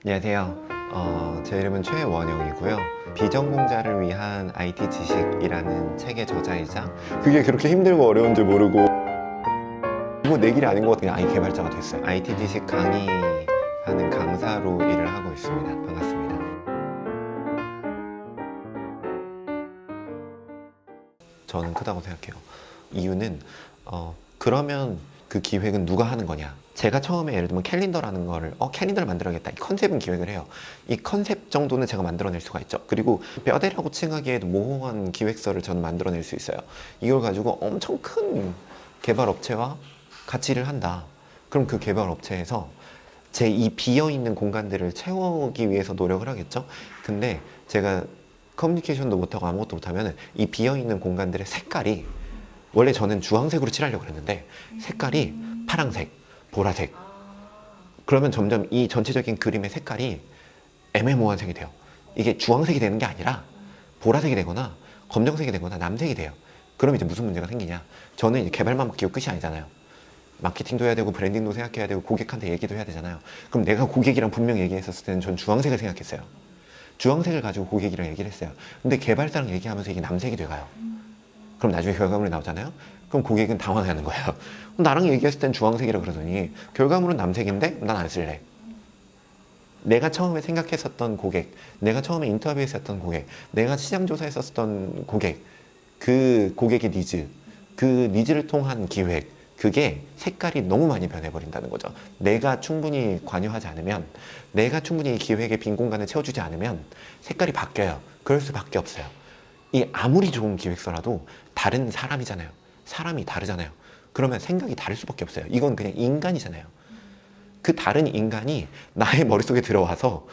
안녕하세요. 제 이름은 최원영이고요. 비전공자를 위한 IT 지식이라는 책의 저자이자 그게 그렇게 힘들고 어려운 줄 모르고 이거 내 길이 아닌 것 같아요. IT 개발자가 됐어요. IT 지식 강의하는 강사로 일을 하고 있습니다. 반갑습니다. 저는 크다고 생각해요. 이유는 그러면 그 기획은 누가 하는 거냐? 제가 처음에 예를 들면 캘린더라는 거를 캘린더를 만들어야겠다. 이 컨셉은 기획을 해요. 이 컨셉 정도는 제가 만들어낼 수가 있죠. 그리고 뼈대라고 칭하기에도 모호한 기획서를 저는 만들어낼 수 있어요. 이걸 가지고 엄청 큰 개발 업체와 같이 일을 한다. 그럼 그 개발 업체에서 제 이 비어있는 공간들을 채우기 위해서 노력을 하겠죠. 근데 제가 커뮤니케이션도 못하고 아무것도 못하면 이 비어있는 공간들의 색깔이 원래 저는 주황색으로 칠하려고 그랬는데 색깔이 파랑색, 보라색. 그러면 점점 이 전체적인 그림의 색깔이 애매모호한 색이 돼요. 이게 주황색이 되는 게 아니라 보라색이 되거나 검정색이 되거나 남색이 돼요. 그럼 이제 무슨 문제가 생기냐? 저는 이제 개발만 맡기고 끝이 아니잖아요. 마케팅도 해야 되고 브랜딩도 생각해야 되고 고객한테 얘기도 해야 되잖아요. 그럼 내가 고객이랑 분명 얘기했었을 때는 전 주황색을 생각했어요. 주황색을 가지고 고객이랑 얘기를 했어요. 근데 개발사랑 얘기하면서 이게 남색이 돼가요. 그럼 나중에 결과물이 나오잖아요. 그럼 고객은 당황하는 거예요. 나랑 얘기했을 땐 주황색이라 그러더니 결과물은 남색인데 난 안 쓸래. 내가 처음에 생각했었던 고객, 내가 처음에 인터뷰했었던 고객, 내가 시장조사했었던 고객, 그 고객의 니즈, 그 니즈를 통한 기획, 그게 색깔이 너무 많이 변해버린다는 거죠. 내가 충분히 관여하지 않으면, 내가 충분히 이 기획의 빈 공간을 채워주지 않으면 색깔이 바뀌어요. 그럴 수밖에 없어요. 이 아무리 좋은 기획서라도 다른 사람이잖아요. 사람이 다르잖아요. 그러면 생각이 다를 수밖에 없어요. 이건 그냥 인간이잖아요. 그 다른 인간이 나의 머릿속에 들어와서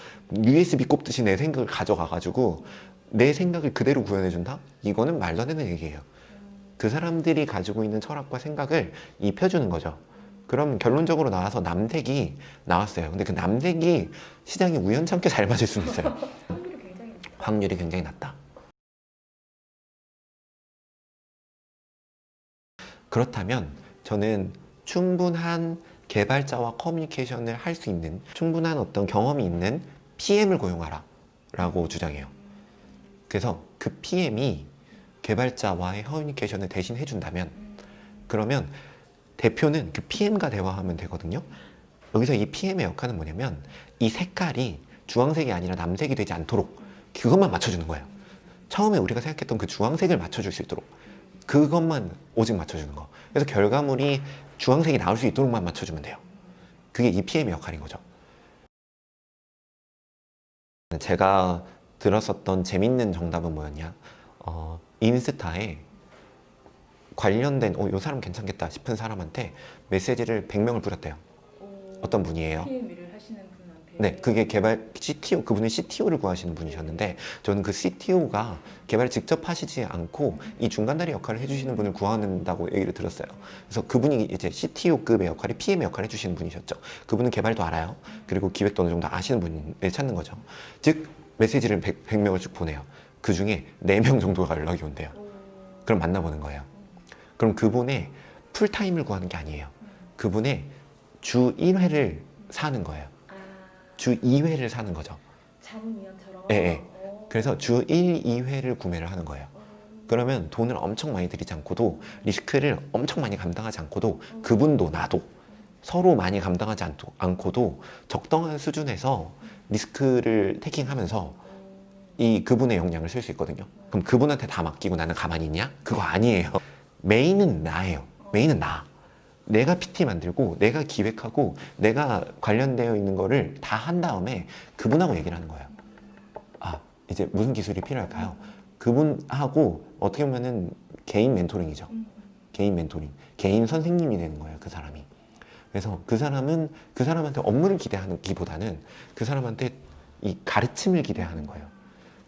USB 꼽듯이 내 생각을 가져가가지고 내 생각을 그대로 구현해준다? 이거는 말도 안 되는 얘기예요. 그 사람들이 가지고 있는 철학과 생각을 입혀주는 거죠. 그럼 결론적으로 나와서 남색이 나왔어요. 근데 그 남색이 시장에 우연찮게 잘 맞을 수는 있어요. 확률이 굉장히 낮다. 그렇다면 저는 충분한 개발자와 커뮤니케이션을 할 수 있는 충분한 어떤 경험이 있는 PM을 고용하라 라고 주장해요. 그래서 그 PM이 개발자와의 커뮤니케이션을 대신 해준다면 그러면 대표는 그 PM과 대화하면 되거든요. 여기서 이 PM의 역할은 뭐냐면 이 색깔이 주황색이 아니라 남색이 되지 않도록 그것만 맞춰주는 거예요. 처음에 우리가 생각했던 그 주황색을 맞춰줄 수 있도록 그것만 오직 맞춰주는 거. 그래서 결과물이 주황색이 나올 수 있도록만 맞춰주면 돼요. 그게 이 PM의 역할인 거죠. 제가 들었었던 재밌는 정답은 뭐였냐? 인스타에 관련된 이 사람 괜찮겠다 싶은 사람한테 메시지를 100명을 뿌렸대요. 어떤 분이에요? PM 일을 하시는 분한테. 네, 그게 개발 CTO, 그분은 CTO를 구하시는 분이셨는데 저는 그 CTO가 개발을 직접 하시지 않고 이 중간다리 역할을 해주시는 분을 구한다고 얘기를 들었어요. 그래서 그분이 이제 CTO급의 역할이 PM의 역할을 해주시는 분이셨죠. 그분은 개발도 알아요. 그리고 기획도 어느 정도 아시는 분을 찾는 거죠. 즉 메시지를 100명을 쭉 보내요. 그 중에 4명 정도가 연락이 온대요. 그럼 만나보는 거예요. 그럼 그분의 풀타임을 구하는 게 아니에요. 그분의 주 1회를 사는 거예요. 주 2회를 사는 거죠. 자문위원처럼. 예, 예. 그래서 주 1, 2회를 구매를 하는 거예요. 그러면 돈을 엄청 많이 들이지 않고도 리스크를 엄청 많이 감당하지 않고도 그분도 나도 서로 많이 감당하지 않고도 적당한 수준에서 리스크를 테이킹하면서 이 그분의 역량을 쓸 수 있거든요. 그럼 그분한테 다 맡기고 나는 가만히 있냐? 그거 아니에요. 메인은 나예요. 메인은 나. 내가 PT 만들고 내가 기획하고 내가 관련되어 있는 거를 다 한 다음에 그분하고 얘기를 하는 거예요. 아, 이제 무슨 기술이 필요할까요? 그분하고 어떻게 보면은 개인 멘토링이죠. 개인 멘토링. 개인 선생님이 되는 거예요, 그 사람이. 그래서 그 사람은 그 사람한테 업무를 기대하기보다는 그 사람한테 이 가르침을 기대하는 거예요.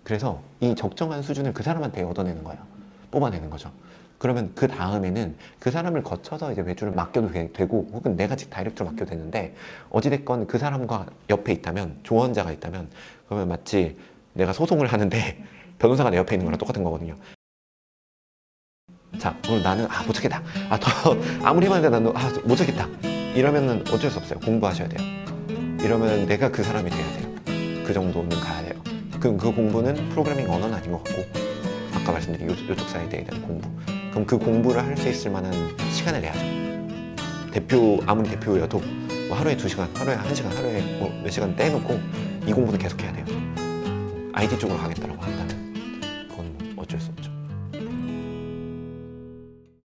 그래서 이 적정한 수준을 그 사람한테 얻어내는 거예요. 뽑아내는 거죠. 그러면 그 다음에는 그 사람을 거쳐서 이제 외주를 맡겨도 되고 혹은 내가 직 다이렉트로 맡겨도 되는데 어찌됐건 그 사람과 옆에 있다면 조언자가 있다면 그러면 마치 내가 소송을 하는데 변호사가 내 옆에 있는 거랑 똑같은 거거든요. 자, 오늘 나는 못 찾겠다. 더 아무리 해봤는데 나는 못 찾겠다. 이러면은 어쩔 수 없어요. 공부하셔야 돼요. 이러면 내가 그 사람이 돼야 돼요. 그 정도는 가야 돼요. 그 공부는 프로그래밍 언어는 아닌 것 같고 아까 말씀드린 요쪽 사이드에 대한 공부. 그럼 그 공부를 할 수 있을 만한 시간을 내야죠. 아무리 대표여도 뭐 하루에 2시간, 하루에 1시간, 하루에 뭐 몇 시간 떼놓고 이 공부는 계속 해야 돼요. IT 쪽으로 가겠다라고 한다면 그건 뭐 어쩔 수 없죠.